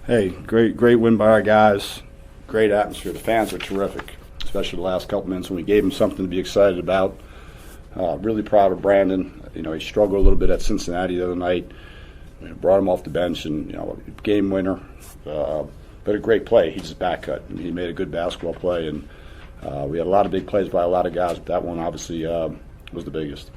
Hey, great win by our guys. Great atmosphere. The fans were terrific, especially the last couple minutes when we gave them something to be excited about. Really proud of Brandon. He struggled a little bit at Cincinnati the other night. Brought him off the bench and, game winner. But a great play. He just back cut. He made a good basketball play, and we had a lot of big plays by a lot of guys, but that one obviously was the biggest.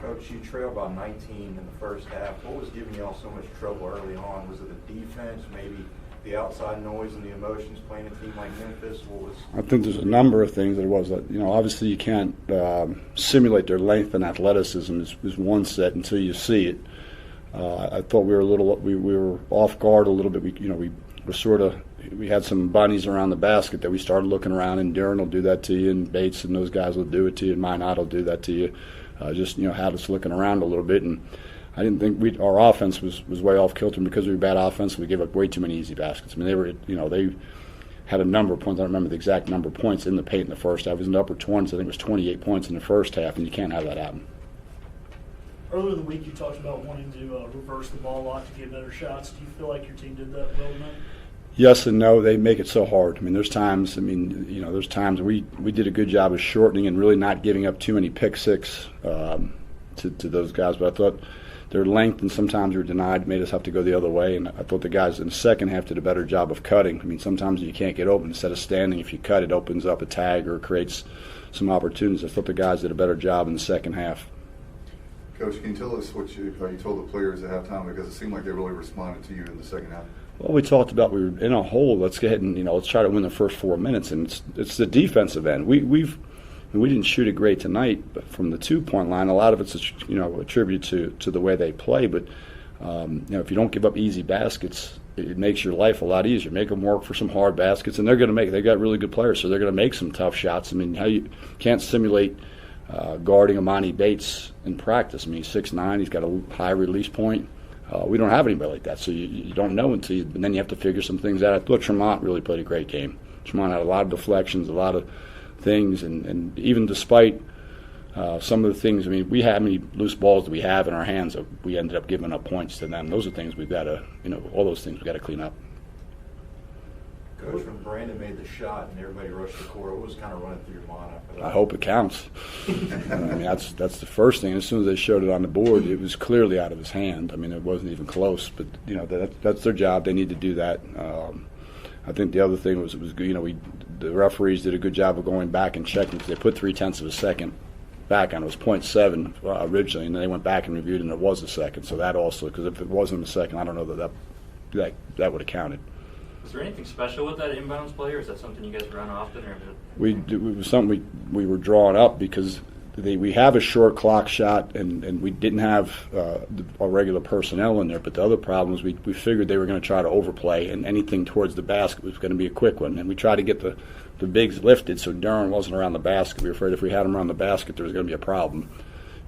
Coach, you trailed by 19 in the first half. What was giving y'all so much trouble early on? Was it the defense, maybe the outside noise and the emotions playing a team like Memphis? I think there's a number of things that it was. Obviously you can't simulate their length and athleticism is one set until you see it. I thought we were off guard a little bit. We had some bunnies around the basket that we started looking around, and Darren will do that to you, and Bates and those guys will do it to you, and Minot will do that to you. Had us looking around a little bit, and I didn't think our offense was way off kilter because we were bad offense. We gave up way too many easy baskets. I mean, they had a number of points. I don't remember the exact number of points in the paint in the first half. It was in the upper 20s. I think it was 28 points in the first half, and you can't have that happen. Earlier in the week, you talked about wanting to reverse the ball a lot to get better shots. Do you feel like your team did that well tonight? Yes and no. They make it so hard. I mean, there's times we did a good job of shortening and really not giving up too many pick six to those guys. But I thought their length and sometimes we were denied made us have to go the other way. And I thought the guys in the second half did a better job of cutting. I mean, sometimes you can't get open. Instead of standing, if you cut, it opens up a tag or creates some opportunities. I thought the guys did a better job in the second half. Coach, can you tell us how you told the players at halftime, because it seemed like they really responded to you in the second half? Well, we talked about we were in a hole. Let's go ahead and let's try to win the first 4 minutes, and it's the defensive end. We didn't shoot it great tonight, but from the 2-point line, a lot of it's attributed to the way they play. But if you don't give up easy baskets, it makes your life a lot easier. Make them work for some hard baskets, and they're going to make. They got really good players, so they're going to make some tough shots. I mean, how you can't simulate guarding Amani Bates in practice. I mean, he's 6'9", he's got a high release point. We don't have anybody like that, so you don't know and then you have to figure some things out. I thought Tremont really played a great game. Tremont had a lot of deflections, a lot of things, and even despite some of the things, I mean, how many loose balls do we have in our hands that we ended up giving up points to them? Those are things we've got to, all those things we've got to clean up. Coach, when Brandon made the shot and everybody rushed the court, what was kind of running through your mind after that? I hope it counts. I mean, that's the first thing. As soon as they showed it on the board, it was clearly out of his hand. I mean, it wasn't even close. But that's their job. They need to do that. I think the other thing was the referees did a good job of going back and checking, because they put 0.3 of a second back on it. It was 0.7 originally, and then they went back and reviewed, and it was a second. So that also, because if it wasn't a second, I don't know that would have counted. Was there anything special with that inbounds play, or is that something you guys run often? Or it was something we were drawing up because we have a short clock shot, and we didn't have our regular personnel in there. But the other problem was we figured they were going to try to overplay, and anything towards the basket was going to be a quick one. And we tried to get the bigs lifted so Darren wasn't around the basket. We were afraid if we had him around the basket there was going to be a problem.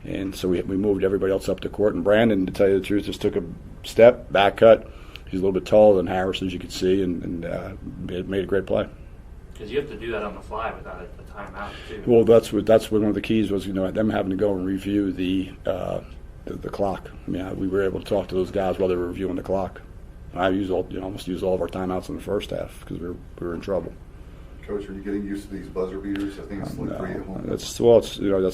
And so we moved everybody else up the court. And Brandon, to tell you the truth, just took a step, back cut. He's a little bit taller than Harris, as you can see, and made a great play. Because you have to do that on the fly without a timeout, too. Well, that's one of the keys was, them having to go and review the clock. I mean, we were able to talk to those guys while they were reviewing the clock. I almost used all of our timeouts in the first half because we were in trouble. Coach, are you getting used to these buzzer beaters? I think it's like 3 at home. That's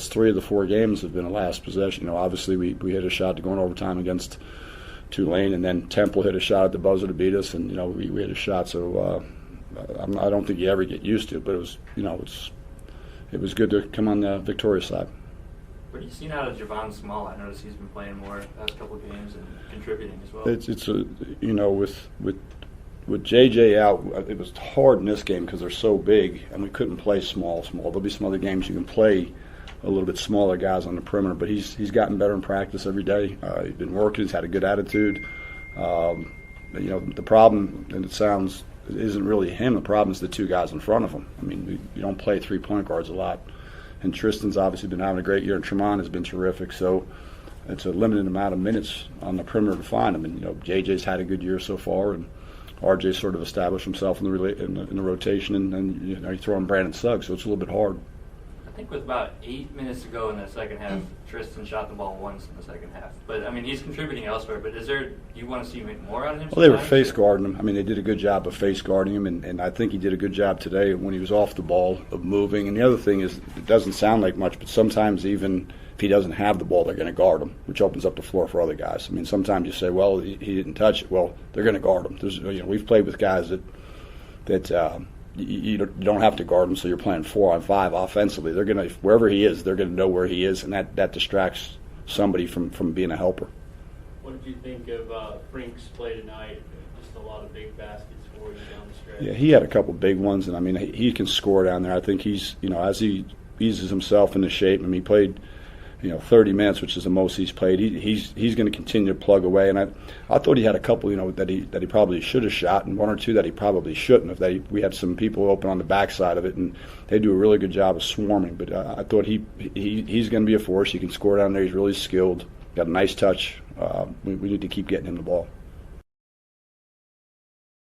3 of the 4 games have been a last possession. Obviously we hit a shot to go in overtime against Tulane, and then Temple hit a shot at the buzzer to beat us, and we hit a shot. So I don't think you ever get used to it, but it was it was good to come on the victorious side. What have you seen out of Javon Small? I noticed he's been playing more the past couple of games and contributing as well. It's with JJ out, it was hard in this game because they're so big, and we couldn't play small. There'll be some other games you can play a little bit smaller guys on the perimeter, but he's gotten better in practice every day. He's been working. He's had a good attitude. The problem, and it isn't really him. The problem is the 2 guys in front of him. I mean, you don't play 3-point guards a lot, and Tristan's obviously been having a great year, and Tremont has been terrific. So it's a limited amount of minutes on the perimeter to find him. And JJ's had a good year so far, and RJ sort of established himself in the rotation, and then you throw in Brandon Suggs, so it's a little bit hard. think with about 8 minutes to go in the second half, Tristan shot the ball once in the second half. But I mean, he's contributing elsewhere. But you want to see more out of him? Well, they were sometimes? face guarding him. I mean, they did a good job of face guarding him, and I think he did a good job today when he was off the ball of moving. And the other thing is, it doesn't sound like much, but sometimes even if he doesn't have the ball, they're going to guard him, which opens up the floor for other guys. I mean, sometimes you say, well, he didn't touch it. Well, they're going to guard him. We've played with guys that you don't have to guard him, so you're playing 4-on-5 offensively. They're going to, wherever he is, they're going to know where he is, and that distracts somebody from being a helper. What did you think of Frink's play tonight? Just a lot of big baskets for you down the stretch. Yeah, he had a couple big ones, and I mean, he can score down there. I think he's, as he eases himself into shape, I mean, he played 30 minutes, which is the most he's played. He's going to continue to plug away, and I thought he had a couple, that he probably should have shot, and one or two that he probably shouldn't have. We had some people open on the backside of it, and they do a really good job of swarming. But I thought he's going to be a force. He can score down there. He's really skilled. Got a nice touch. We need to keep getting him the ball.